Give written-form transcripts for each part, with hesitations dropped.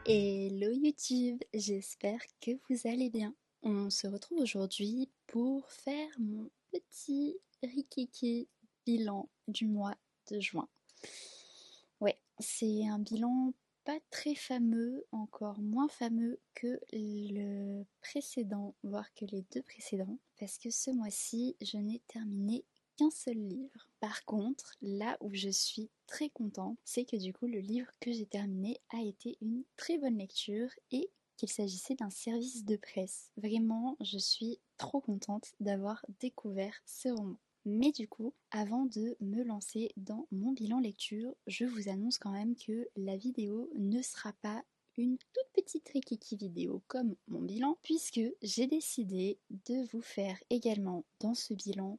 Hello YouTube, j'espère que vous allez bien. On se retrouve aujourd'hui pour faire mon petit rikiki bilan du mois de juin. Ouais, c'est un bilan pas très fameux, encore moins fameux que le précédent, voire que les deux précédents, parce que ce mois-ci, je n'ai terminé qu'un seul livre. Par contre, là où je suis très contente, c'est que du coup le livre que j'ai terminé a été une très bonne lecture et qu'il s'agissait d'un service de presse. Vraiment, je suis trop contente d'avoir découvert ce roman. Mais du coup, avant de me lancer dans mon bilan lecture, je vous annonce quand même que la vidéo ne sera pas une toute petite rikiki vidéo comme mon bilan, puisque j'ai décidé de vous faire également dans ce bilan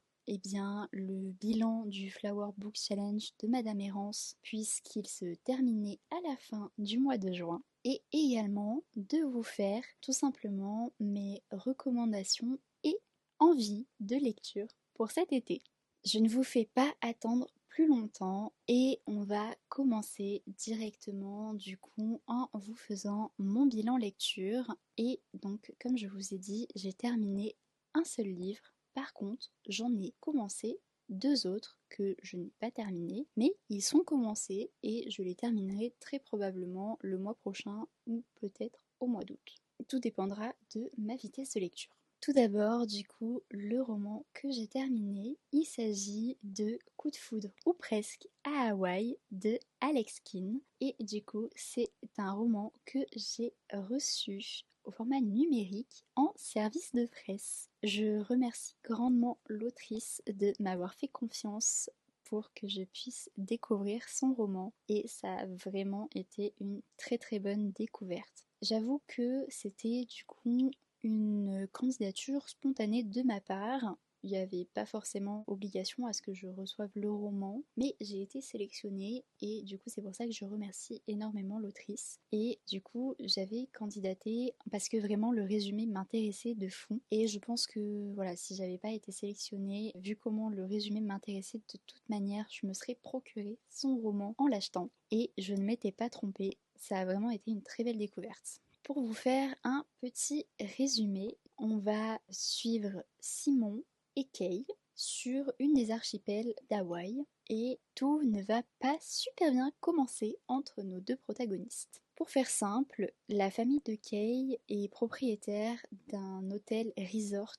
le bilan du Flower Book Challenge de Madame Errance, puisqu'il se terminait à la fin du mois de juin, et également de vous faire tout simplement mes recommandations et envies de lecture pour cet été. Je ne vous fais pas attendre plus longtemps et on va commencer directement du coup en vous faisant mon bilan lecture. Et donc comme je vous ai dit, j'ai terminé un seul livre. Par contre, j'en ai commencé deux autres que je n'ai pas terminés, mais ils sont commencés et je les terminerai très probablement le mois prochain ou peut-être au mois d'août. Tout dépendra de ma vitesse de lecture. Tout d'abord, du coup, le roman que j'ai terminé, il s'agit de Coup de foudre ou presque à Hawaï de Alex Keane. Et du coup, c'est un roman que j'ai reçu au format numérique en service de presse. Je remercie grandement l'autrice de m'avoir fait confiance pour que je puisse découvrir son roman et ça a vraiment été une très très bonne découverte. J'avoue que c'était du coup une candidature spontanée de ma part. Il n'y avait pas forcément obligation à ce que je reçoive le roman, mais j'ai été sélectionnée et du coup c'est pour ça que je remercie énormément l'autrice. Et du coup j'avais candidaté parce que vraiment le résumé m'intéressait de fond et je pense que voilà, si j'avais pas été sélectionnée, vu comment le résumé m'intéressait de toute manière, je me serais procuré son roman en l'achetant et je ne m'étais pas trompée. Ça a vraiment été une très belle découverte. Pour vous faire un petit résumé, on va suivre Simon et Kay sur une des archipels d'Hawaï et tout ne va pas super bien commencer entre nos deux protagonistes. Pour faire simple, la famille de Kay est propriétaire d'un hôtel resort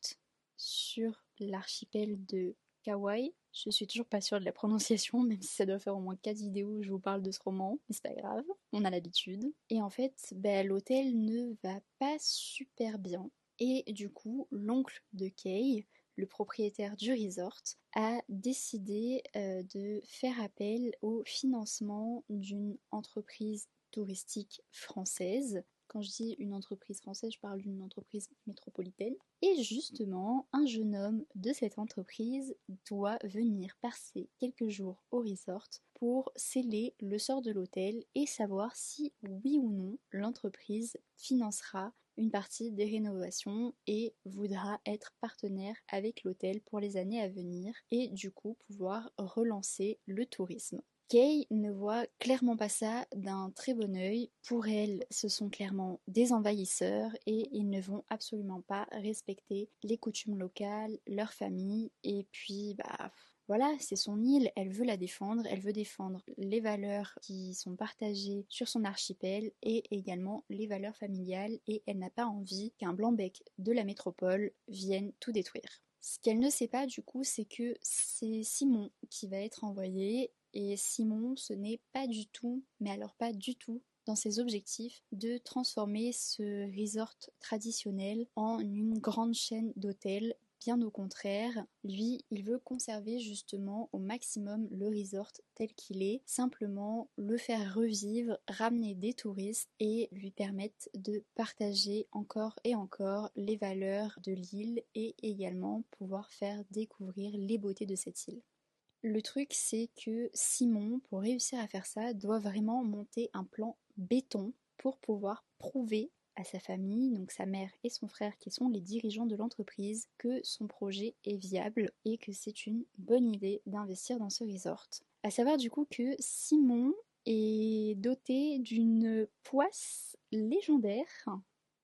sur l'archipel de Kauai. Je suis toujours pas sûre de la prononciation, même si ça doit faire au moins 4 vidéos où je vous parle de ce roman, mais c'est pas grave, on a l'habitude. Et en fait, l'hôtel ne va pas super bien. Et du coup, l'oncle de Kay, le propriétaire du resort, a décidé de faire appel au financement d'une entreprise touristique française. Quand je dis une entreprise française, je parle d'une entreprise métropolitaine. Et justement, un jeune homme de cette entreprise doit venir passer quelques jours au resort pour sceller le sort de l'hôtel et savoir si oui ou non l'entreprise financera une partie des rénovations et voudra être partenaire avec l'hôtel pour les années à venir et du coup pouvoir relancer le tourisme. Kay ne voit clairement pas ça d'un très bon œil. Pour elle, ce sont clairement des envahisseurs et ils ne vont absolument pas respecter les coutumes locales, leur famille et puis voilà, c'est son île, elle veut la défendre, elle veut défendre les valeurs qui sont partagées sur son archipel et également les valeurs familiales et elle n'a pas envie qu'un blanc-bec de la métropole vienne tout détruire. Ce qu'elle ne sait pas du coup, c'est que c'est Simon qui va être envoyé et Simon, ce n'est pas du tout, mais alors pas du tout, dans ses objectifs de transformer ce resort traditionnel en une grande chaîne d'hôtels. Bien au contraire, lui, il veut conserver justement au maximum le resort tel qu'il est, simplement le faire revivre, ramener des touristes et lui permettre de partager encore et encore les valeurs de l'île et également pouvoir faire découvrir les beautés de cette île. Le truc, c'est que Simon, pour réussir à faire ça, doit vraiment monter un plan béton pour pouvoir prouver à sa famille, donc sa mère et son frère qui sont les dirigeants de l'entreprise, que son projet est viable et que c'est une bonne idée d'investir dans ce resort. À savoir du coup que Simon est doté d'une poisse légendaire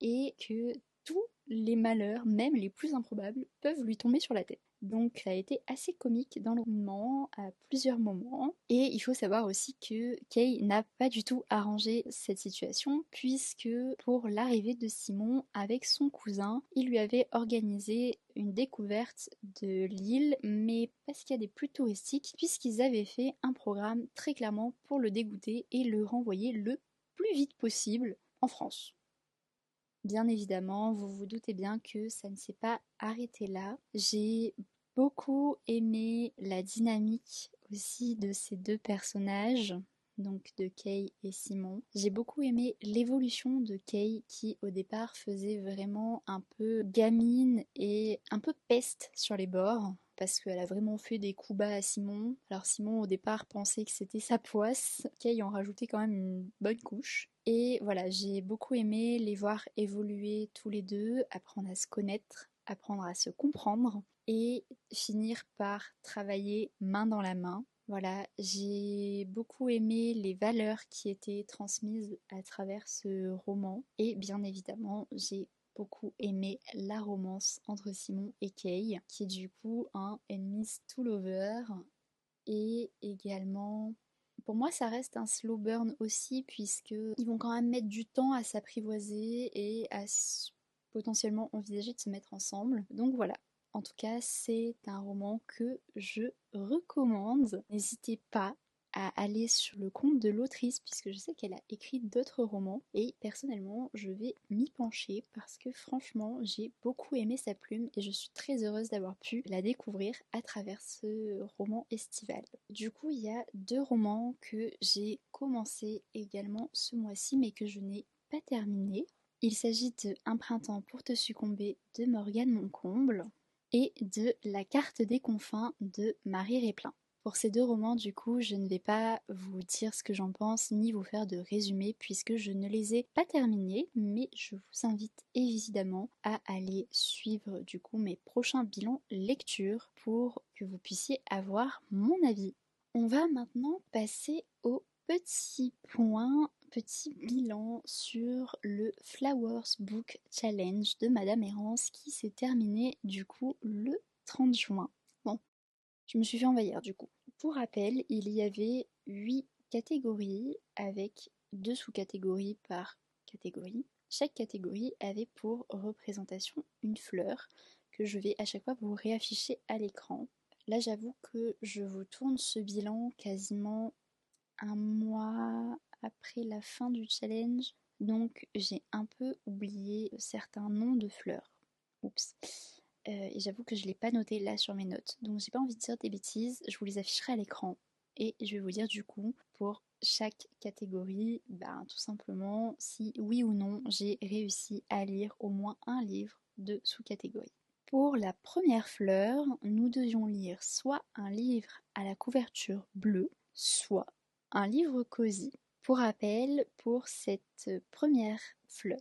et que tous les malheurs, même les plus improbables, peuvent lui tomber sur la tête. Donc ça a été assez comique dans le roman à plusieurs moments. Et il faut savoir aussi que Kay n'a pas du tout arrangé cette situation puisque pour l'arrivée de Simon avec son cousin, il lui avait organisé une découverte de l'île, mais parce qu'il y a des plus touristiques, puisqu'ils avaient fait un programme très clairement pour le dégoûter et le renvoyer le plus vite possible en France. Bien évidemment, vous vous doutez bien que ça ne s'est pas arrêté là. J'ai beaucoup aimé la dynamique aussi de ces deux personnages, donc de Kay et Simon. J'ai beaucoup aimé l'évolution de Kay qui au départ faisait vraiment un peu gamine et un peu peste sur les bords. Parce qu'elle a vraiment fait des coups bas à Simon. Alors Simon au départ pensait que c'était sa poisse. Kay en rajoutait quand même une bonne couche. Et voilà, j'ai beaucoup aimé les voir évoluer tous les deux, apprendre à se connaître, apprendre à se comprendre et finir par travailler main dans la main. Voilà, j'ai beaucoup aimé les valeurs qui étaient transmises à travers ce roman et bien évidemment, j'ai beaucoup aimé la romance entre Simon et Kay, qui est du coup un enemies to lover et également pour moi, ça reste un slow burn aussi, puisque ils vont quand même mettre du temps à s'apprivoiser et à potentiellement envisager de se mettre ensemble. Donc voilà. En tout cas, c'est un roman que je recommande. N'hésitez pas à aller sur le compte de l'autrice puisque je sais qu'elle a écrit d'autres romans et personnellement je vais m'y pencher parce que franchement j'ai beaucoup aimé sa plume et je suis très heureuse d'avoir pu la découvrir à travers ce roman estival. Du coup il y a deux romans que j'ai commencé également ce mois-ci mais que je n'ai pas terminé. Il s'agit de Un printemps pour te succomber de Morgane Moncomble et de La carte des confins de Marie Réplin. Pour ces deux romans, du coup, je ne vais pas vous dire ce que j'en pense ni vous faire de résumé puisque je ne les ai pas terminés, mais je vous invite évidemment à aller suivre du coup mes prochains bilans lecture pour que vous puissiez avoir mon avis. On va maintenant passer au petit bilan sur le Flowers Book Challenge de Madame Errance qui s'est terminé du coup le 30 juin. Bon, je me suis fait envahir du coup. Pour rappel, il y avait 8 catégories avec 2 sous-catégories par catégorie. Chaque catégorie avait pour représentation une fleur que je vais à chaque fois vous réafficher à l'écran. Là, j'avoue que je vous tourne ce bilan quasiment un mois après la fin du challenge, donc j'ai un peu oublié certains noms de fleurs. Oups. Et j'avoue que je ne l'ai pas noté là sur mes notes, donc j'ai pas envie de dire des bêtises, je vous les afficherai à l'écran. Et je vais vous dire du coup, pour chaque catégorie, tout simplement si oui ou non j'ai réussi à lire au moins un livre de sous-catégorie. Pour la première fleur, nous devions lire soit un livre à la couverture bleue, soit un livre cosy. Pour rappel, pour cette première fleur,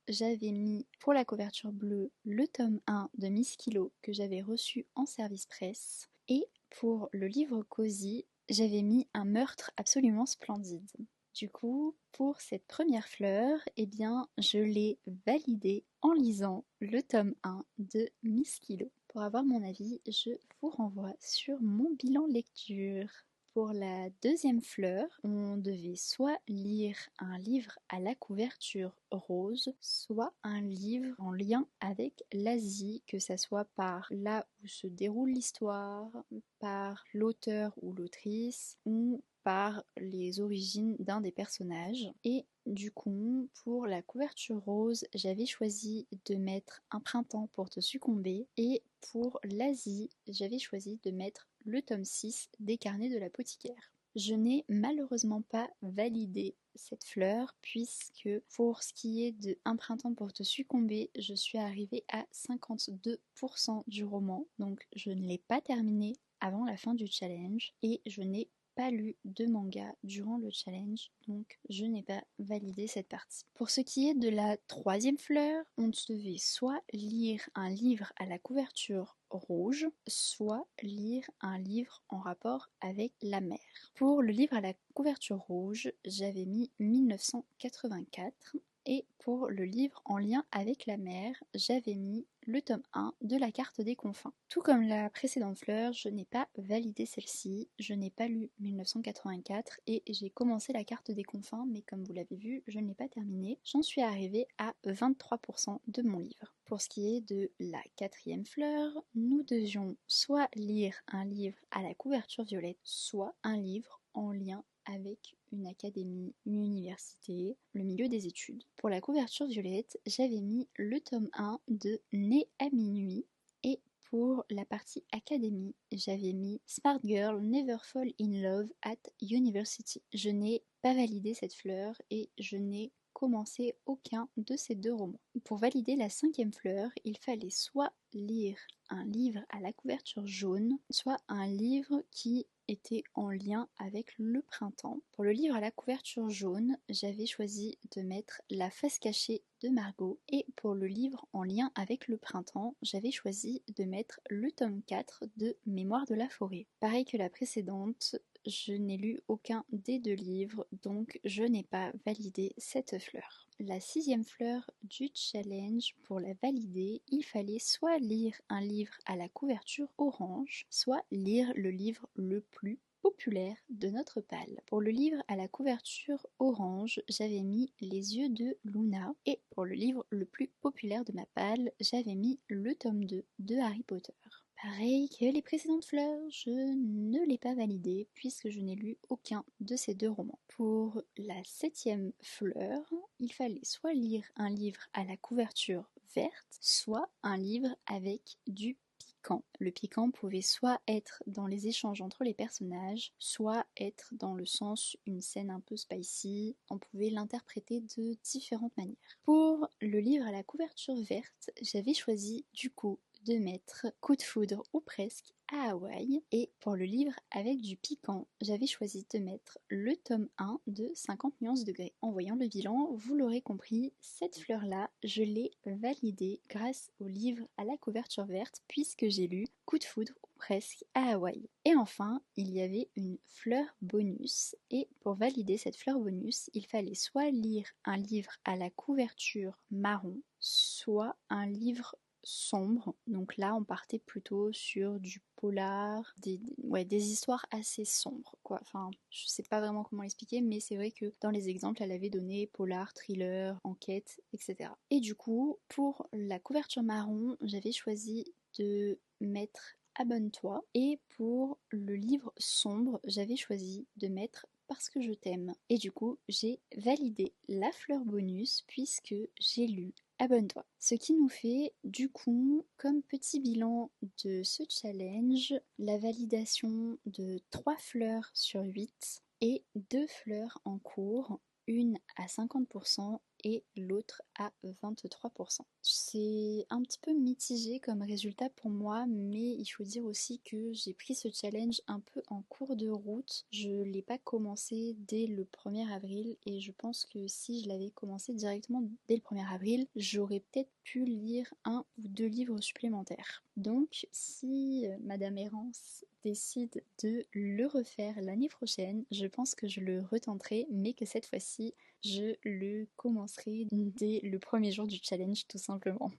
j'avais mis pour la couverture bleue le tome 1 de Miss Kilo que j'avais reçu en service presse et pour le livre cosy, j'avais mis Un meurtre absolument splendide. Du coup, pour cette première fleur, eh bien, je l'ai validée en lisant le tome 1 de Miss Kilo. Pour avoir mon avis, je vous renvoie sur mon bilan lecture. Pour la deuxième fleur, on devait soit lire un livre à la couverture rose, soit un livre en lien avec l'Asie, que ça soit par là où se déroule l'histoire, par l'auteur ou l'autrice, ou par les origines d'un des personnages. Et du coup, pour la couverture rose, j'avais choisi de mettre Un printemps pour te succomber. Et pour l'Asie, j'avais choisi de mettre le tome 6 des carnets de l'apothicaire. Je n'ai malheureusement pas validé cette fleur puisque pour ce qui est de Un printemps pour te succomber, je suis arrivée à 52% du roman, donc je ne l'ai pas terminé avant la fin du challenge et je n'ai pas lu de manga durant le challenge, donc je n'ai pas validé cette partie. Pour ce qui est de la troisième fleur, on devait soit lire un livre à la couverture rouge, soit lire un livre en rapport avec la mer. Pour le livre à la couverture rouge, j'avais mis 1984. Et pour le livre en lien avec la mer, j'avais mis le tome 1 de la carte des confins. Tout comme la précédente fleur, je n'ai pas validé celle-ci, je n'ai pas lu 1984 et j'ai commencé la carte des confins, mais comme vous l'avez vu, je ne l'ai pas terminée. J'en suis arrivée à 23% de mon livre. Pour ce qui est de la quatrième fleur, nous devions soit lire un livre à la couverture violette, soit un livre en lien avec une académie, une université, le milieu des études. Pour la couverture violette, j'avais mis le tome 1 de Né à minuit et pour la partie académie, j'avais mis Smart Girl Never Fall in Love at University. Je n'ai pas validé cette fleur et je n'ai commencé aucun de ces deux romans. Pour valider la cinquième fleur, il fallait soit lire un livre à la couverture jaune, soit un livre qui était en lien avec le printemps. Pour le livre à la couverture jaune, j'avais choisi de mettre La face cachée de Margot et pour le livre en lien avec le printemps, j'avais choisi de mettre le tome 4 de Mémoire de la forêt. Pareil que la précédente, je n'ai lu aucun des deux livres, donc je n'ai pas validé cette fleur. La sixième fleur du challenge, pour la valider, il fallait soit lire un livre à la couverture orange, soit lire le livre le plus populaire de notre palle. Pour le livre à la couverture orange, j'avais mis Les yeux de Luna et pour le livre le plus populaire de ma palle, j'avais mis le tome 2 de Harry Potter. Pareil que les précédentes fleurs, je ne l'ai pas validé puisque je n'ai lu aucun de ces deux romans. Pour la septième fleur, il fallait soit lire un livre à la couverture verte, soit un livre avec du piquant. Le piquant pouvait soit être dans les échanges entre les personnages, soit être dans le sens une scène un peu spicy. On pouvait l'interpréter de différentes manières. Pour le livre à la couverture verte, j'avais choisi du coup de mettre Coup de foudre ou presque à Hawaï et pour le livre avec du piquant, j'avais choisi de mettre le tome 1 de 50 nuances degrés. En voyant le bilan, vous l'aurez compris, cette fleur-là, je l'ai validée grâce au livre à la couverture verte puisque j'ai lu Coup de foudre ou presque à Hawaï. Et enfin, il y avait une fleur bonus et pour valider cette fleur bonus, il fallait soit lire un livre à la couverture marron, soit un livre sombre, donc là on partait plutôt sur du polar, des histoires assez sombres quoi, enfin je sais pas vraiment comment l'expliquer mais c'est vrai que dans les exemples elle avait donné polar, thriller, enquête, etc. Et du coup pour la couverture marron j'avais choisi de mettre Abonne-toi et pour le livre sombre j'avais choisi de mettre Parce que je t'aime et du coup j'ai validé la fleur bonus puisque j'ai lu Abonne-toi. Ce qui nous fait du coup comme petit bilan de ce challenge la validation de 3 fleurs sur 8 et 2 fleurs en cours, une à 50% et l'autre à 23%. C'est un petit peu mitigé comme résultat pour moi, mais il faut dire aussi que j'ai pris ce challenge un peu en cours de route. Je ne l'ai pas commencé dès le 1er avril et je pense que si je l'avais commencé directement dès le 1er avril, j'aurais peut-être pu lire 1 ou 2 livres supplémentaires. Donc si Madame Errance décide de le refaire l'année prochaine, je pense que je le retenterai, mais que cette fois-ci, je le commencerai dès le premier jour du challenge tout simplement.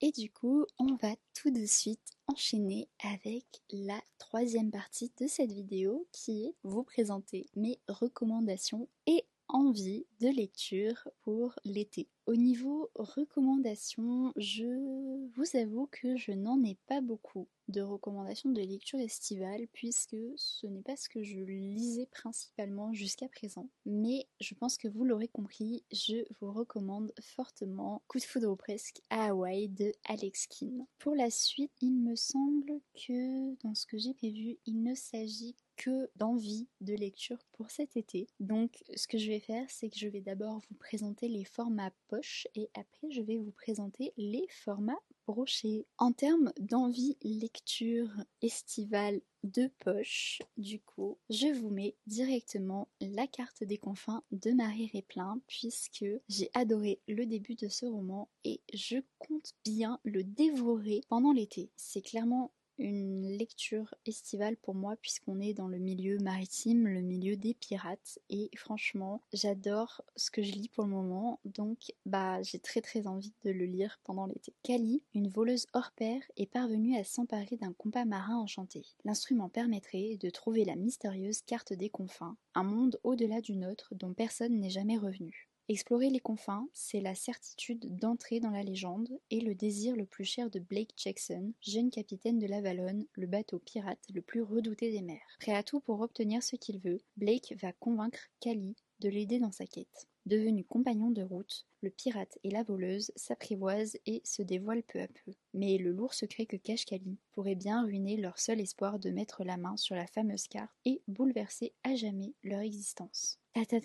Et du coup, on va tout de suite enchaîner avec la troisième partie de cette vidéo qui est vous présenter mes recommandations et envie de lecture pour l'été. Au niveau recommandations, je vous avoue que je n'en ai pas beaucoup de recommandations de lecture estivale puisque ce n'est pas ce que je lisais principalement jusqu'à présent. Mais je pense que vous l'aurez compris, je vous recommande fortement Coup de foudre ou presque à Hawaï de Alex Keane. Pour la suite, il me semble que dans ce que j'ai prévu, il ne s'agit que d'envie de lecture pour cet été. Donc ce que je vais faire, c'est que je vais d'abord vous présenter les formats poche et après je vais vous présenter les formats brochée. En termes d'envie lecture estivale de poche, du coup, je vous mets directement La carte des confins de Marie Réplin, puisque j'ai adoré le début de ce roman et je compte bien le dévorer pendant l'été. C'est clairement une lecture estivale pour moi puisqu'on est dans le milieu maritime, le milieu des pirates et franchement j'adore ce que je lis pour le moment donc j'ai très envie de le lire pendant l'été. Kali, une voleuse hors pair, est parvenue à s'emparer d'un compas marin enchanté. L'instrument permettrait de trouver la mystérieuse carte des confins, un monde au-delà du nôtre dont personne n'est jamais revenu. Explorer les confins, c'est la certitude d'entrer dans la légende et le désir le plus cher de Blake Jackson, jeune capitaine de l'Avalon, le bateau pirate le plus redouté des mers. Prêt à tout pour obtenir ce qu'il veut, Blake va convaincre Kali de l'aider dans sa quête. Devenus compagnons de route, le pirate et la voleuse s'apprivoisent et se dévoilent peu à peu. Mais le lourd secret que cache Kali pourrait bien ruiner leur seul espoir de mettre la main sur la fameuse carte et bouleverser à jamais leur existence. Ta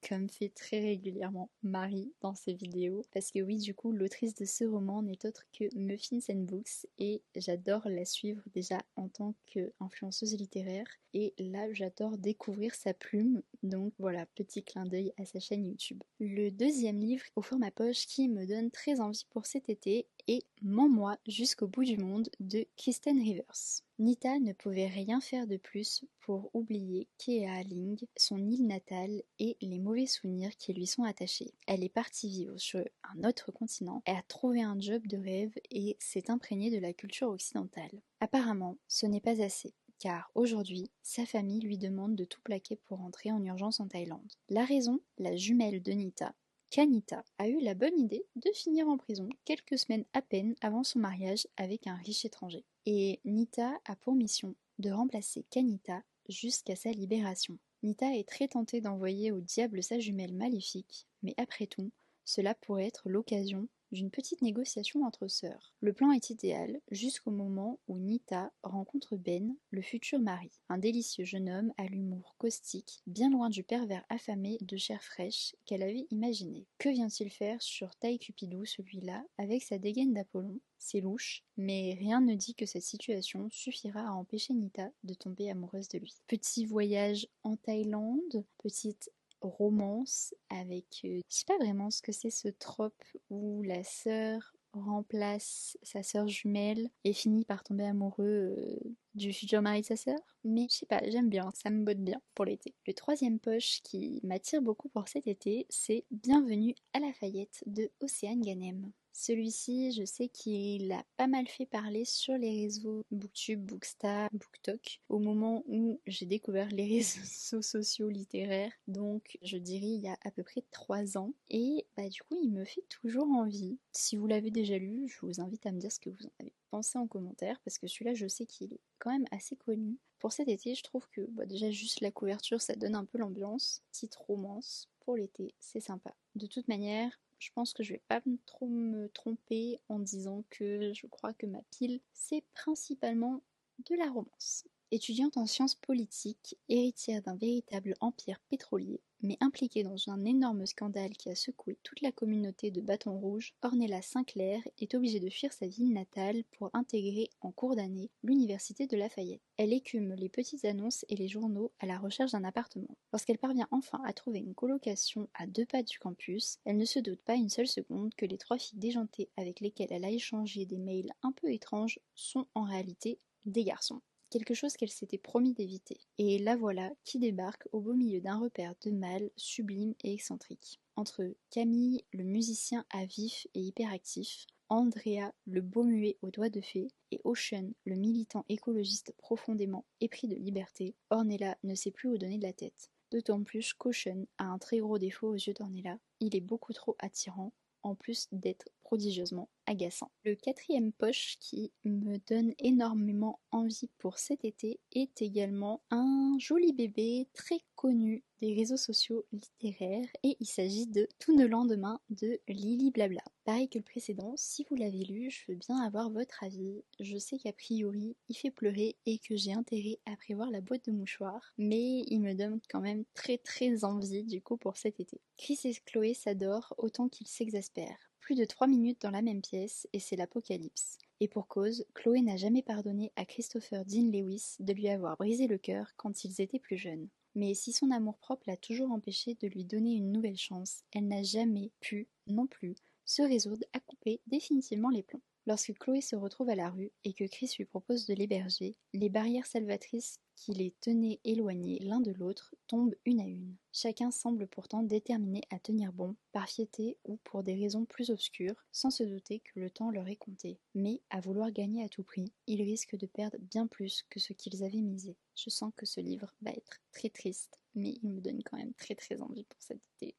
comme fait très régulièrement Marie dans ses vidéos. Parce que oui, du coup, l'autrice de ce roman n'est autre que Muffins and Books et j'adore la suivre déjà en tant qu'influenceuse littéraire. Et là, j'adore découvrir sa plume. Donc voilà, petit clin d'œil à sa chaîne YouTube. Le deuxième livre au format poche qui me donne très envie pour cet été est Mens-moi jusqu'au bout du monde de Kristen Rivers. Nita ne pouvait rien faire de plus pour oublier Kea Ling, son île natale et les mauvais souvenirs qui lui sont attachés. Elle est partie vivre sur un autre continent, elle a trouvé un job de rêve et s'est imprégnée de la culture occidentale. Apparemment, ce n'est pas assez. Car aujourd'hui, sa famille lui demande de tout plaquer pour rentrer en urgence en Thaïlande. La raison, la jumelle de Nita, Kanita, a eu la bonne idée de finir en prison quelques semaines à peine avant son mariage avec un riche étranger. Et Nita a pour mission de remplacer Kanita jusqu'à sa libération. Nita est très tentée d'envoyer au diable sa jumelle maléfique, mais après tout, cela pourrait être l'occasion d'une petite négociation entre sœurs. Le plan est idéal jusqu'au moment où Nita rencontre Ben, le futur mari, un délicieux jeune homme à l'humour caustique, bien loin du pervers affamé de chair fraîche qu'elle avait imaginé. Que vient-il faire sur Taille Cupidou celui-là, avec sa dégaine d'Apollon? C'est louche, mais rien ne dit que cette situation suffira à empêcher Nita de tomber amoureuse de lui. Petit voyage en Thaïlande, petite romance avec, je sais pas vraiment ce que c'est ce trope où la sœur remplace sa sœur jumelle et finit par tomber amoureux du futur mari de sa sœur. Mais je sais pas, j'aime bien, ça me botte bien pour l'été. Le troisième poche qui m'attire beaucoup pour cet été, c'est Bienvenue à Lafayette de Océane Ganem. Celui-ci, je sais qu'il a pas mal fait parler sur les réseaux Booktube, Bookstar, BookTok au moment où j'ai découvert les réseaux sociaux littéraires, donc je dirais il y a à peu près 3 ans. Et du coup, il me fait toujours envie. Si vous l'avez déjà lu, je vous invite à me dire ce que vous en avez pensé en commentaire, parce que celui-là, je sais qu'il est quand même assez connu. Pour cet été, je trouve que déjà juste la couverture, ça donne un peu l'ambiance. Petite romance pour l'été, c'est sympa. De toute manière, je pense que je vais pas trop me tromper en disant que je crois que ma pile, c'est principalement de la romance. Étudiante en sciences politiques, héritière d'un véritable empire pétrolier, mais impliquée dans un énorme scandale qui a secoué toute la communauté de Bâton Rouge, Ornella Sinclair est obligée de fuir sa ville natale pour intégrer en cours d'année l'université de Lafayette. Elle écume les petites annonces et les journaux à la recherche d'un appartement. Lorsqu'elle parvient enfin à trouver une colocation à 2 pas du campus, elle ne se doute pas une seule seconde que les 3 filles déjantées avec lesquelles elle a échangé des mails un peu étranges sont en réalité des garçons. Quelque chose qu'elle s'était promis d'éviter. Et la voilà qui débarque au beau milieu d'un repère de mâles sublime et excentrique. Entre Camille, le musicien à vif et hyperactif, Andrea, le beau muet aux doigts de fée, et Ocean, le militant écologiste profondément épris de liberté, Ornella ne sait plus où donner de la tête. D'autant plus qu'Ocean a un très gros défaut aux yeux d'Ornella, il est beaucoup trop attirant, en plus d'être prodigieusement agaçant. Le quatrième poche qui me donne énormément envie pour cet été est également un joli bébé très connu des réseaux sociaux littéraires et il s'agit de Tout le lendemain de Lily Blabla. Pareil que le précédent, si vous l'avez lu, je veux bien avoir votre avis. Je sais qu'a priori il fait pleurer et que j'ai intérêt à prévoir la boîte de mouchoirs, mais il me donne quand même très envie du coup pour cet été. Chris et Chloé s'adorent autant qu'ils s'exaspèrent. Plus de 3 minutes dans la même pièce et c'est l'apocalypse. Et pour cause, Chloé n'a jamais pardonné à Christopher Dean Lewis de lui avoir brisé le cœur quand ils étaient plus jeunes. Mais si son amour-propre l'a toujours empêchée de lui donner une nouvelle chance, elle n'a jamais pu, non plus, se résoudre à couper définitivement les plombs. Lorsque Chloé se retrouve à la rue et que Chris lui propose de l'héberger, les barrières salvatrices qui les tenaient éloignés l'un de l'autre tombent une à une. Chacun semble pourtant déterminé à tenir bon, par fierté ou pour des raisons plus obscures, sans se douter que le temps leur est compté. Mais, à vouloir gagner à tout prix, ils risquent de perdre bien plus que ce qu'ils avaient misé. Je sens que ce livre va être très triste, mais il me donne quand même très très envie pour cet été.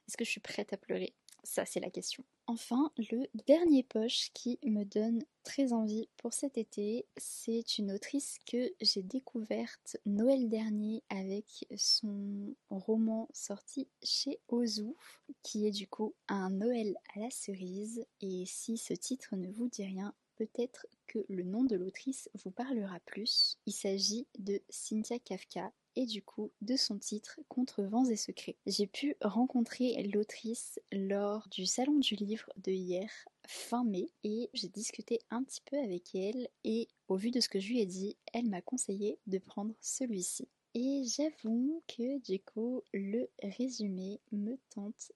Est-ce que je suis prête à pleurer? Ça, c'est la question. Enfin, le dernier poche qui me donne très envie pour cet été, c'est une autrice que j'ai découverte Noël dernier avec son roman sorti chez Ozu, qui est du coup un Noël à la cerise. Et si ce titre ne vous dit rien, peut-être que le nom de l'autrice vous parlera plus. Il s'agit de Cynthia Kafka et du coup de son titre Contre vents et secrets. J'ai pu rencontrer l'autrice lors du salon du livre de hier, fin mai, et j'ai discuté un petit peu avec elle et au vu de ce que je lui ai dit, elle m'a conseillé de prendre celui-ci. Et j'avoue que du coup le résumé me tente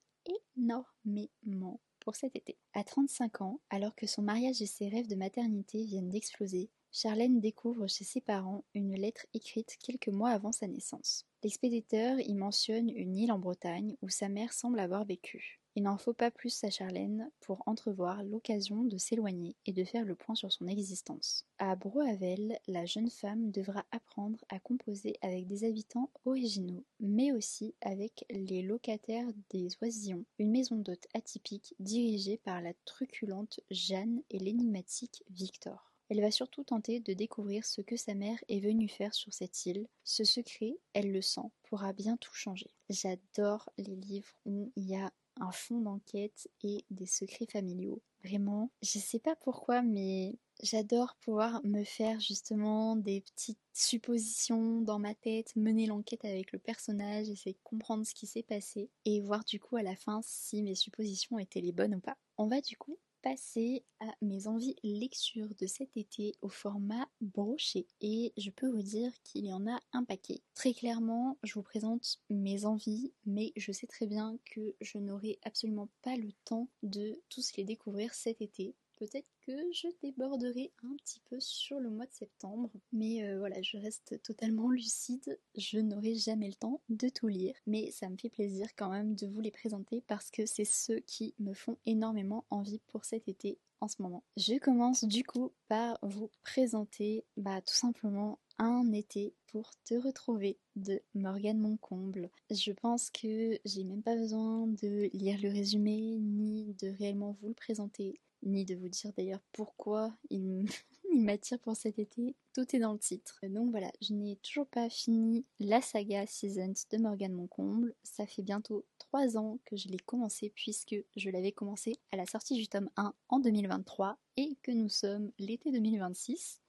énormément pour cet été. À 35 ans, alors que son mariage et ses rêves de maternité viennent d'exploser, Charlène découvre chez ses parents une lettre écrite quelques mois avant sa naissance. L'expéditeur y mentionne une île en Bretagne où sa mère semble avoir vécu. Il n'en faut pas plus à Charlène pour entrevoir l'occasion de s'éloigner et de faire le point sur son existence. À Brohavel, la jeune femme devra apprendre à composer avec des habitants originaux, mais aussi avec les locataires des Oisillons, une maison d'hôtes atypique dirigée par la truculente Jeanne et l'énigmatique Victor. Elle va surtout tenter de découvrir ce que sa mère est venue faire sur cette île. Ce secret, elle le sent, pourra bien tout changer. J'adore les livres où il y a un fond d'enquête et des secrets familiaux. Vraiment, je sais pas pourquoi, mais j'adore pouvoir me faire justement des petites suppositions dans ma tête, mener l'enquête avec le personnage, essayer de comprendre ce qui s'est passé et voir du coup à la fin si mes suppositions étaient les bonnes ou pas. On va du coup passer à mes envies lecture de cet été au format broché et je peux vous dire qu'il y en a un paquet. Très clairement, je vous présente mes envies, mais je sais très bien que je n'aurai absolument pas le temps de tous les découvrir cet été. Peut-être que je déborderai un petit peu sur le mois de septembre, mais voilà, je reste totalement lucide, je n'aurai jamais le temps de tout lire, mais ça me fait plaisir quand même de vous les présenter parce que c'est ceux qui me font énormément envie pour cet été en ce moment. Je commence du coup par vous présenter tout simplement Un été pour te retrouver de Morgane Moncomble. Je pense que j'ai même pas besoin de lire le résumé ni de réellement vous le présenter ni de vous dire d'ailleurs pourquoi il m'attire pour cet été. Tout est dans le titre. Donc voilà, je n'ai toujours pas fini la saga Seasons de Morgane Moncomble. Ça fait bientôt 3 ans que je l'ai commencé puisque je l'avais commencé à la sortie du tome 1 en 2023 et que nous sommes l'été 2026.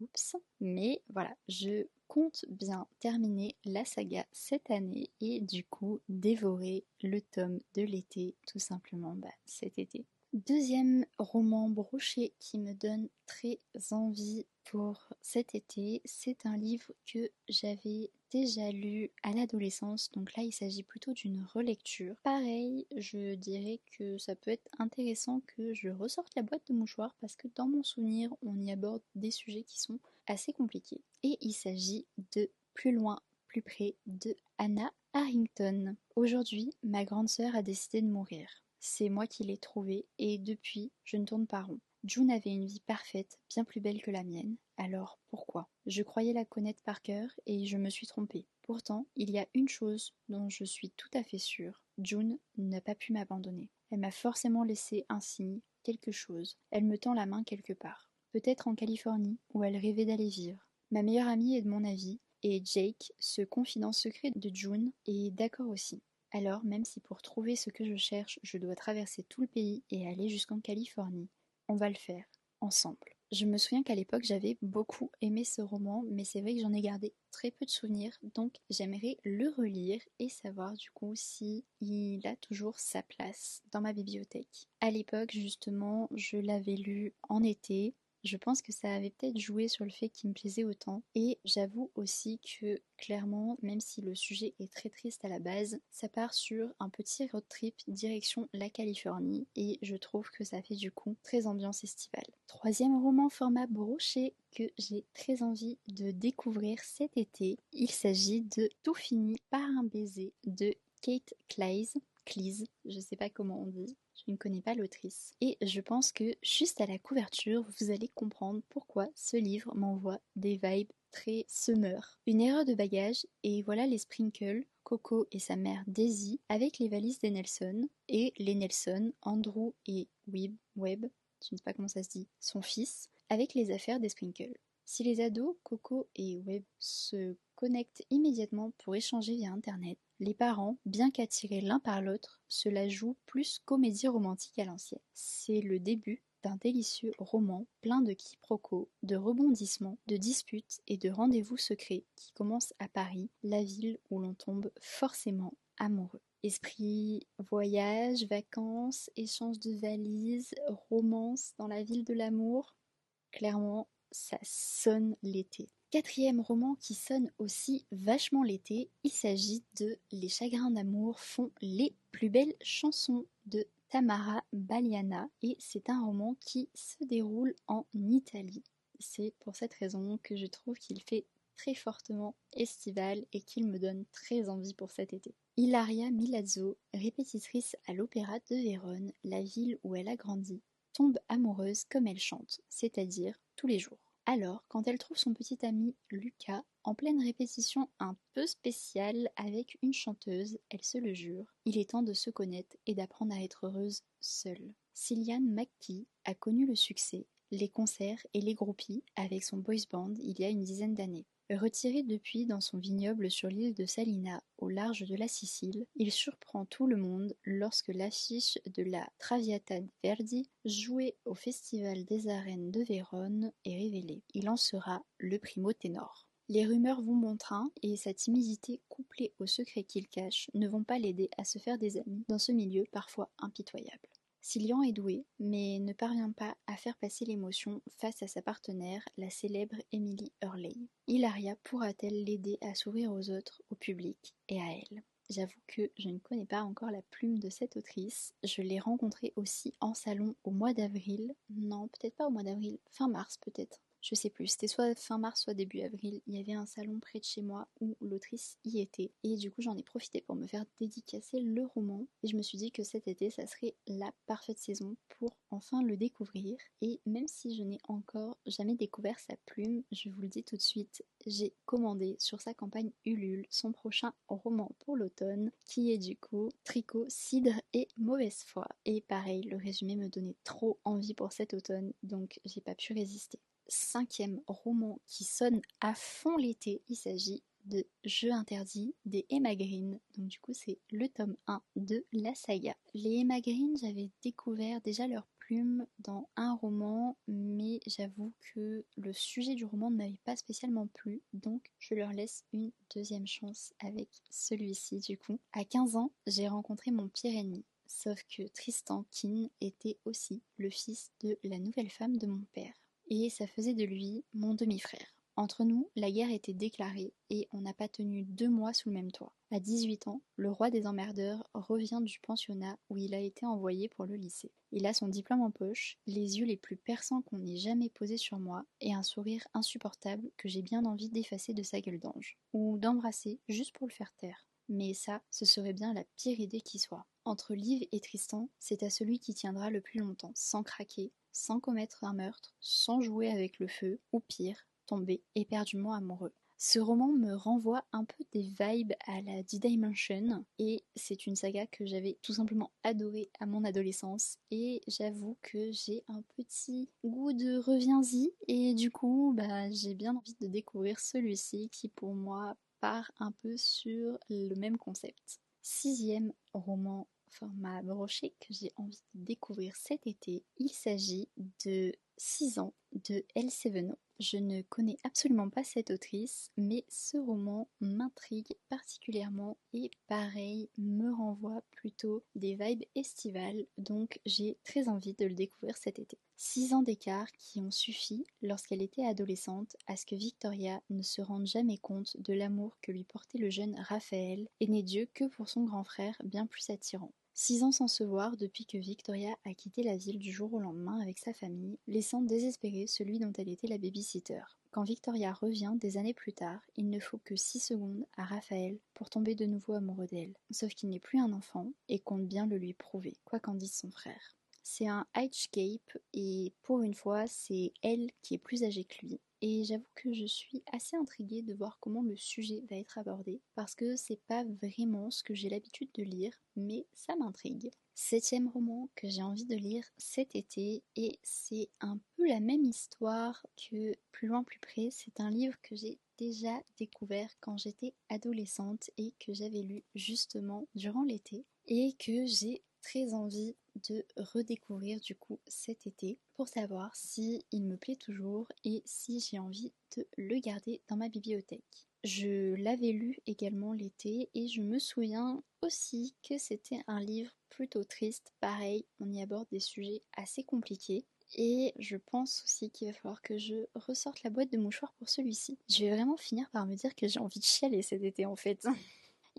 Oups. Mais voilà, je compte bien terminer la saga cette année et du coup dévorer le tome de l'été tout simplement cet été. Deuxième roman broché qui me donne très envie pour cet été, c'est un livre que j'avais déjà lu à l'adolescence, donc là il s'agit plutôt d'une relecture. Pareil, je dirais que ça peut être intéressant que je ressorte la boîte de mouchoirs parce que dans mon souvenir on y aborde des sujets qui sont assez compliqués. Et il s'agit de Plus loin, plus près de Hannah Harrington. Aujourd'hui, ma grande sœur a décidé de mourir. C'est moi qui l'ai trouvée et depuis, je ne tourne pas rond. June avait une vie parfaite, bien plus belle que la mienne. Alors pourquoi? Je croyais la connaître par cœur et je me suis trompée. Pourtant, il y a une chose dont je suis tout à fait sûre. June n'a pas pu m'abandonner. Elle m'a forcément laissé un signe, quelque chose. Elle me tend la main quelque part. Peut-être en Californie, où elle rêvait d'aller vivre. Ma meilleure amie est de mon avis, et Jake, ce confident secret de June, est d'accord aussi. Alors, même si pour trouver ce que je cherche, je dois traverser tout le pays et aller jusqu'en Californie, on va le faire, ensemble. Je me souviens qu'à l'époque j'avais beaucoup aimé ce roman, mais c'est vrai que j'en ai gardé très peu de souvenirs, donc j'aimerais le relire et savoir du coup si il a toujours sa place dans ma bibliothèque. À l'époque justement, je l'avais lu en été. Je pense que ça avait peut-être joué sur le fait qu'il me plaisait autant. Et j'avoue aussi que clairement, même si le sujet est très triste à la base, ça part sur un petit road trip direction la Californie et je trouve que ça fait du coup très ambiance estivale. Troisième roman format brochet que j'ai très envie de découvrir cet été. Il s'agit de Tout finit par un baiser de Kate Cleese, je sais pas comment on dit, je ne connais pas l'autrice. Et je pense que juste à la couverture, vous allez comprendre pourquoi ce livre m'envoie des vibes très summer. Une erreur de bagage et voilà les Sprinkles, Coco et sa mère Daisy avec les valises des Nelson et les Nelson, Andrew et Webb, je ne sais pas comment ça se dit, son fils, avec les affaires des Sprinkles. Si les ados, Coco et Webb, se connectent immédiatement pour échanger via internet, les parents, bien qu'attirés l'un par l'autre, se la jouent plus comédie romantique à l'ancienne. C'est le début d'un délicieux roman plein de quiproquos, de rebondissements, de disputes et de rendez-vous secrets qui commence à Paris, la ville où l'on tombe forcément amoureux. Esprit voyage, vacances, échange de valises, romance dans la ville de l'amour, clairement, ça sonne l'été. Quatrième roman qui sonne aussi vachement l'été, il s'agit de Les chagrins d'amour font les plus belles chansons de Tamara Baliana et c'est un roman qui se déroule en Italie. C'est pour cette raison que je trouve qu'il fait très fortement estival et qu'il me donne très envie pour cet été. Ilaria Milazzo, répétitrice à l'Opéra de Vérone, la ville où elle a grandi, tombe amoureuse comme elle chante, c'est-à-dire tous les jours. Alors, quand elle trouve son petit ami Lucas en pleine répétition un peu spéciale avec une chanteuse, elle se le jure, il est temps de se connaître et d'apprendre à être heureuse seule. Cillian McKee a connu le succès, les concerts et les groupies avec son boys band il y a une dizaine d'années. Retiré depuis dans son vignoble sur l'île de Salina, au large de la Sicile, il surprend tout le monde lorsque l'affiche de la Traviata di Verdi, jouée au Festival des Arènes de Vérone, est révélée. Il en sera le primo ténor. Les rumeurs vont bon train et sa timidité couplée au secret qu'il cache ne vont pas l'aider à se faire des amis dans ce milieu parfois impitoyable. Cillian est doué, mais ne parvient pas à faire passer l'émotion face à sa partenaire, la célèbre Emily Hurley. Hilaria pourra-t-elle l'aider à s'ouvrir aux autres, au public et à elle? J'avoue que je ne connais pas encore la plume de cette autrice. Je l'ai rencontrée aussi en salon au mois d'avril. Non, peut-être pas au mois d'avril, fin mars peut-être. Je sais plus, c'était soit fin mars, soit début avril. Il y avait un salon près de chez moi où l'autrice y était. Et du coup, j'en ai profité pour me faire dédicacer le roman. Et je me suis dit que cet été, ça serait la parfaite saison pour enfin le découvrir. Et même si je n'ai encore jamais découvert sa plume, je vous le dis tout de suite, j'ai commandé sur sa campagne Ulule son prochain roman pour l'automne, qui est du coup Tricot, Cidre et Mauvaise foi. Et pareil, le résumé me donnait trop envie pour cet automne, donc j'ai pas pu résister. Cinquième roman qui sonne à fond l'été, il s'agit de Jeux interdits des Emma Green. Donc du coup c'est le tome 1 de la saga. Les Emma Green, j'avais découvert déjà leur plume dans un roman, mais j'avoue que le sujet du roman ne m'avait pas spécialement plu, donc je leur laisse une deuxième chance avec celui-ci du coup. À 15 ans, j'ai rencontré mon pire ennemi. Sauf que Tristan Keane était aussi le fils de la nouvelle femme de mon père. Et ça faisait de lui mon demi-frère. Entre nous, la guerre était déclarée et on n'a pas tenu 2 mois sous le même toit. À 18 ans, le roi des emmerdeurs revient du pensionnat où il a été envoyé pour le lycée. Il a son diplôme en poche, les yeux les plus perçants qu'on ait jamais posés sur moi et un sourire insupportable que j'ai bien envie d'effacer de sa gueule d'ange. Ou d'embrasser juste pour le faire taire. Mais ça, ce serait bien la pire idée qui soit. Entre Liv et Tristan, c'est à celui qui tiendra le plus longtemps, sans craquer, sans commettre un meurtre, sans jouer avec le feu, ou pire, tomber éperdument amoureux. Ce roman me renvoie un peu des vibes à la D-Dimension et c'est une saga que j'avais tout simplement adorée à mon adolescence et j'avoue que j'ai un petit goût de reviens-y et du coup j'ai bien envie de découvrir celui-ci qui pour moi part un peu sur le même concept. Sixième roman format brochet que j'ai envie de découvrir cet été, il s'agit de 6 ans de Elle Sévenot. Je ne connais absolument pas cette autrice, mais ce roman m'intrigue particulièrement et pareil, me renvoie plutôt des vibes estivales, donc j'ai très envie de le découvrir cet été. 6 ans d'écart qui ont suffi, lorsqu'elle était adolescente, à ce que Victoria ne se rende jamais compte de l'amour que lui portait le jeune Raphaël, et n'est Dieu que pour son grand frère bien plus attirant. 6 ans sans se voir depuis que Victoria a quitté la ville du jour au lendemain avec sa famille, laissant désespéré celui dont elle était la baby-sitter. Quand Victoria revient des années plus tard, il ne faut que 6 secondes à Raphaël pour tomber de nouveau amoureux d'elle. Sauf qu'il n'est plus un enfant et compte bien le lui prouver, quoi qu'en dise son frère. C'est un Hitchcape et pour une fois, c'est elle qui est plus âgée que lui. Et j'avoue que je suis assez intriguée de voir comment le sujet va être abordé parce que c'est pas vraiment ce que j'ai l'habitude de lire, mais ça m'intrigue. 7e roman que j'ai envie de lire cet été et c'est un peu la même histoire que Plus loin plus près. C'est un livre que j'ai déjà découvert quand j'étais adolescente et que j'avais lu justement durant l'été et que j'ai très envie de redécouvrir du coup cet été pour savoir si il me plaît toujours et si j'ai envie de le garder dans ma bibliothèque. Je l'avais lu également l'été et je me souviens aussi que c'était un livre plutôt triste. Pareil, on y aborde des sujets assez compliqués. Et je pense aussi qu'il va falloir que je ressorte la boîte de mouchoirs pour celui-ci. Je vais vraiment finir par me dire que j'ai envie de chialer cet été en fait.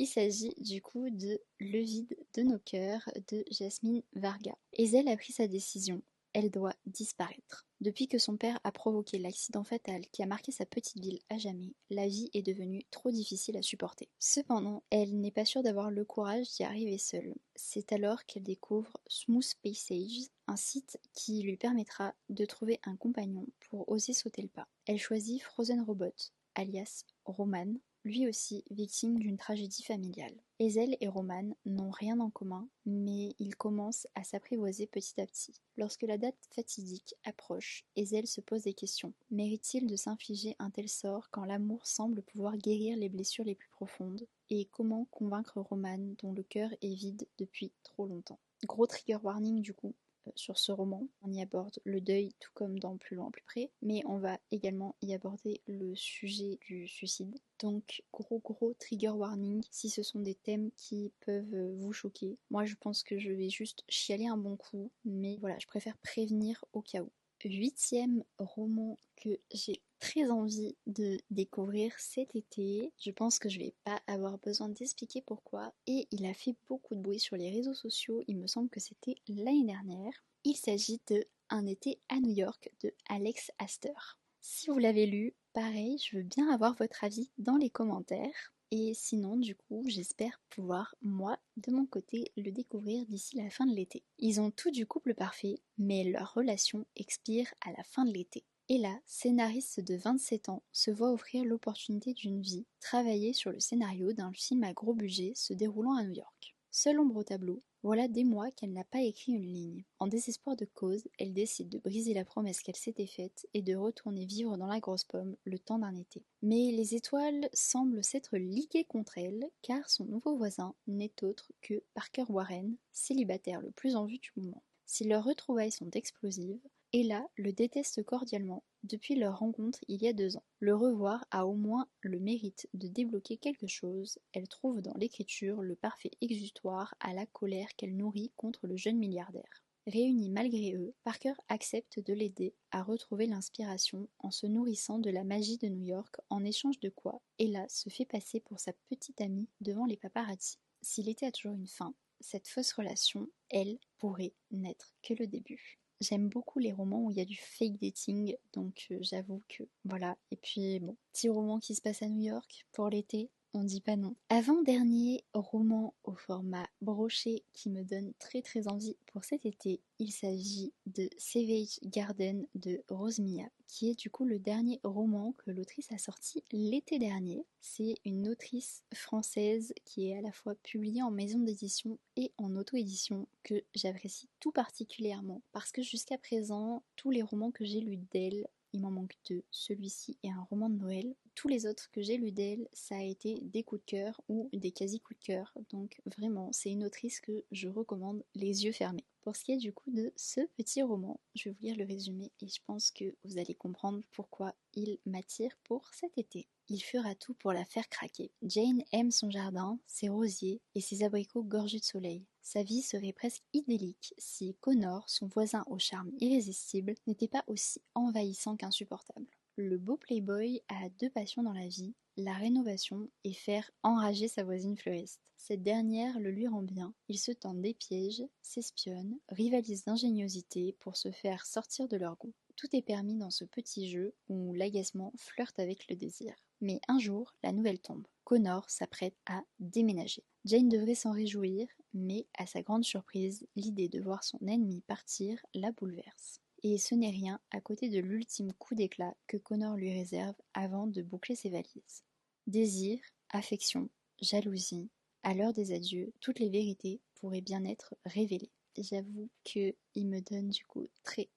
Il s'agit du coup de Le vide de nos cœurs de Jasmine Varga. Ezel a pris sa décision. Elle doit disparaître. Depuis que son père a provoqué l'accident fatal qui a marqué sa petite ville à jamais, la vie est devenue trop difficile à supporter. Cependant, elle n'est pas sûre d'avoir le courage d'y arriver seule. C'est alors qu'elle découvre Smooth Passages, un site qui lui permettra de trouver un compagnon pour oser sauter le pas. Elle choisit Frozen Robot, alias Roman, lui aussi victime d'une tragédie familiale. Ezel et Roman n'ont rien en commun, mais ils commencent à s'apprivoiser petit à petit. Lorsque la date fatidique approche, Ezel se pose des questions. Mérite-t-il de s'infliger un tel sort quand l'amour semble pouvoir guérir les blessures les plus profondes? Et comment convaincre Roman dont le cœur est vide depuis trop longtemps? Gros trigger warning du coup, sur ce roman. On y aborde le deuil tout comme dans Plus loin plus près, mais on va également y aborder le sujet du suicide. Donc gros trigger warning si ce sont des thèmes qui peuvent vous choquer. Moi je pense que je vais juste chialer un bon coup, mais voilà, je préfère prévenir au cas où. 8e roman que j'ai très envie de découvrir cet été. Je pense que je vais pas avoir besoin d'expliquer pourquoi. Et il a fait beaucoup de bruit sur les réseaux sociaux. Il me semble que c'était l'année dernière. Il s'agit de Un été à New York de Alex Astor. Si vous l'avez lu, pareil, je veux bien avoir votre avis dans les commentaires. Et sinon, du coup, j'espère pouvoir, moi, de mon côté, le découvrir d'ici la fin de l'été. Ils ont tout du couple parfait, mais leur relation expire à la fin de l'été. Et là, scénariste de 27 ans se voit offrir l'opportunité d'une vie, travailler sur le scénario d'un film à gros budget se déroulant à New York. Seule ombre au tableau, voilà des mois qu'elle n'a pas écrit une ligne. En désespoir de cause, elle décide de briser la promesse qu'elle s'était faite et de retourner vivre dans la grosse pomme le temps d'un été. Mais les étoiles semblent s'être liguées contre elle, car son nouveau voisin n'est autre que Parker Warren, célibataire le plus en vue du moment. Si leurs retrouvailles sont explosives, Ella le déteste cordialement depuis leur rencontre il y a 2 ans. Le revoir a au moins le mérite de débloquer quelque chose. Elle trouve dans l'écriture le parfait exutoire à la colère qu'elle nourrit contre le jeune milliardaire. Réunis malgré eux, Parker accepte de l'aider à retrouver l'inspiration en se nourrissant de la magie de New York, en échange de quoi Ella se fait passer pour sa petite amie devant les paparazzi. Si l'été a toujours une fin, cette fausse relation, elle, pourrait n'être que le début. J'aime beaucoup les romans où il y a du fake dating, donc j'avoue que voilà. Et puis bon, petit roman qui se passe à New York pour l'été, on dit pas non. Avant-dernier roman au format broché qui me donne très envie pour cet été, il s'agit de Savage Garden de Rose Mia, qui est du coup le dernier roman que l'autrice a sorti l'été dernier. C'est une autrice française qui est à la fois publiée en maison d'édition et en auto-édition que j'apprécie tout particulièrement parce que jusqu'à présent, tous les romans que j'ai lus d'elle, il m'en manque 2, celui-ci et un roman de Noël. tous les autres que j'ai lus d'elle, ça a été des coups de cœur ou des quasi coups de cœur. Donc vraiment, c'est une autrice que je recommande les yeux fermés. Pour ce qui est du coup de ce petit roman, je vais vous lire le résumé et je pense que vous allez comprendre pourquoi il m'attire pour cet été. Il fera tout pour la faire craquer. Jane aime son jardin, ses rosiers et ses abricots gorgés de soleil. Sa vie serait presque idyllique si Connor, son voisin au charme irrésistible, n'était pas aussi envahissant qu'insupportable. Le beau playboy a deux passions dans la vie, la rénovation et faire enrager sa voisine fleuriste. Cette dernière le lui rend bien, ils se tendent des pièges, s'espionnent, rivalisent d'ingéniosité pour se faire sortir de leur goût. Tout est permis dans ce petit jeu où l'agacement flirte avec le désir. Mais un jour, la nouvelle tombe. Connor s'apprête à déménager. Jane devrait s'en réjouir, mais à sa grande surprise, l'idée de voir son ennemi partir la bouleverse. Et ce n'est rien à côté de l'ultime coup d'éclat que Connor lui réserve avant de boucler ses valises. Désir, affection, jalousie, à l'heure des adieux, toutes les vérités pourraient bien être révélées. J'avoue qu'il me donne du coup très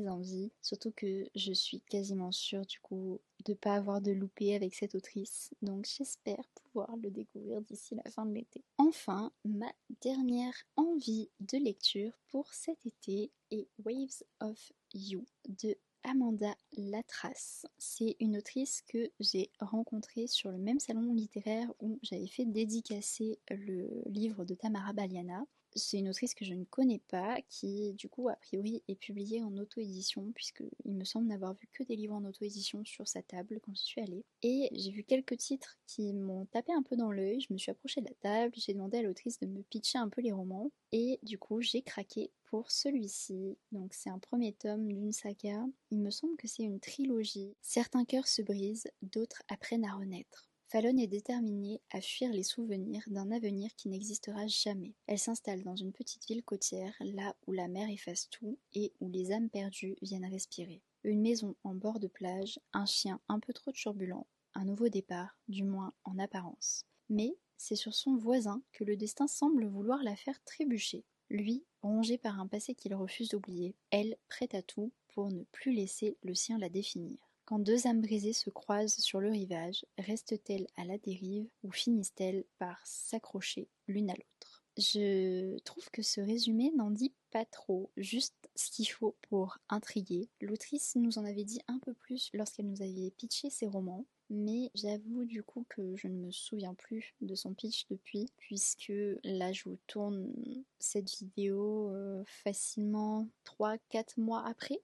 envie, surtout que je suis quasiment sûre du coup de pas avoir de loupé avec cette autrice, donc j'espère pouvoir le découvrir d'ici la fin de l'été. Enfin, ma dernière envie de lecture pour cet été est Waves of You de Amanda Latras. C'est une autrice que j'ai rencontrée sur le même salon littéraire où j'avais fait dédicacer le livre de Tamara Baliana. C'est une autrice que je ne connais pas, qui du coup a priori est publiée en auto-édition, puisqu'il me semble n'avoir vu que des livres en auto-édition sur sa table quand j'y suis allée. Et j'ai vu quelques titres qui m'ont tapé un peu dans l'œil, je me suis approchée de la table, j'ai demandé à l'autrice de me pitcher un peu les romans, et du coup j'ai craqué pour celui-ci. Donc c'est un premier tome d'une saga, il me semble que c'est une trilogie. Certains cœurs se brisent, d'autres apprennent à renaître. Fallon est déterminée à fuir les souvenirs d'un avenir qui n'existera jamais. Elle s'installe dans une petite ville côtière, là où la mer efface tout et où les âmes perdues viennent respirer. Une maison en bord de plage, un chien un peu trop turbulent, un nouveau départ, du moins en apparence. Mais c'est sur son voisin que le destin semble vouloir la faire trébucher. Lui, rongé par un passé qu'il refuse d'oublier, elle, prête à tout pour ne plus laisser le sien la définir. Quand deux âmes brisées se croisent sur le rivage, restent-elles à la dérive ou finissent-elles par s'accrocher l'une à l'autre? Je trouve que ce résumé n'en dit pas trop, juste ce qu'il faut pour intriguer. L'autrice nous en avait dit un peu plus lorsqu'elle nous avait pitché ses romans, mais j'avoue du coup que je ne me souviens plus de son pitch depuis, puisque là je vous tourne cette vidéo facilement 3-4 mois après.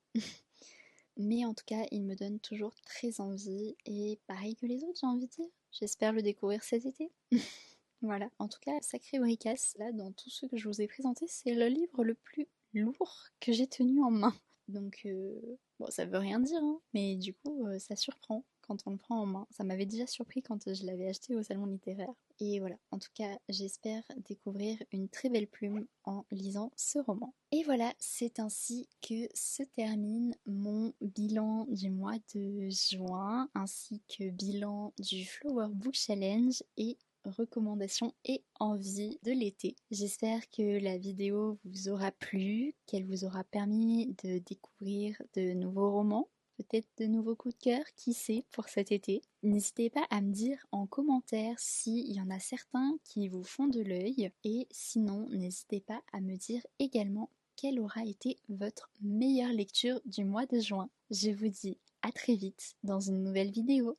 Mais en tout cas, il me donne toujours très envie, et pareil que les autres, j'ai envie de dire. J'espère le découvrir cet été. Voilà, en tout cas, sacré bricasse, là, dans tous ceux que je vous ai présentés, c'est le livre le plus lourd que j'ai tenu en main. Donc, bon, ça veut rien dire, hein, mais du coup, ça surprend quand on le prend en main. Ça m'avait déjà surpris quand je l'avais acheté au salon littéraire. Et voilà, en tout cas, j'espère découvrir une très belle plume en lisant ce roman. Et voilà, c'est ainsi que se termine mon bilan du mois de juin, ainsi que bilan du Flower Book Challenge et recommandations et envies de l'été. J'espère que la vidéo vous aura plu, qu'elle vous aura permis de découvrir de nouveaux romans, peut-être de nouveaux coups de cœur, qui sait, pour cet été. N'hésitez pas à me dire en commentaire s'il y en a certains qui vous font de l'œil, et sinon n'hésitez pas à me dire également quelle aura été votre meilleure lecture du mois de juin. Je vous dis à très vite dans une nouvelle vidéo.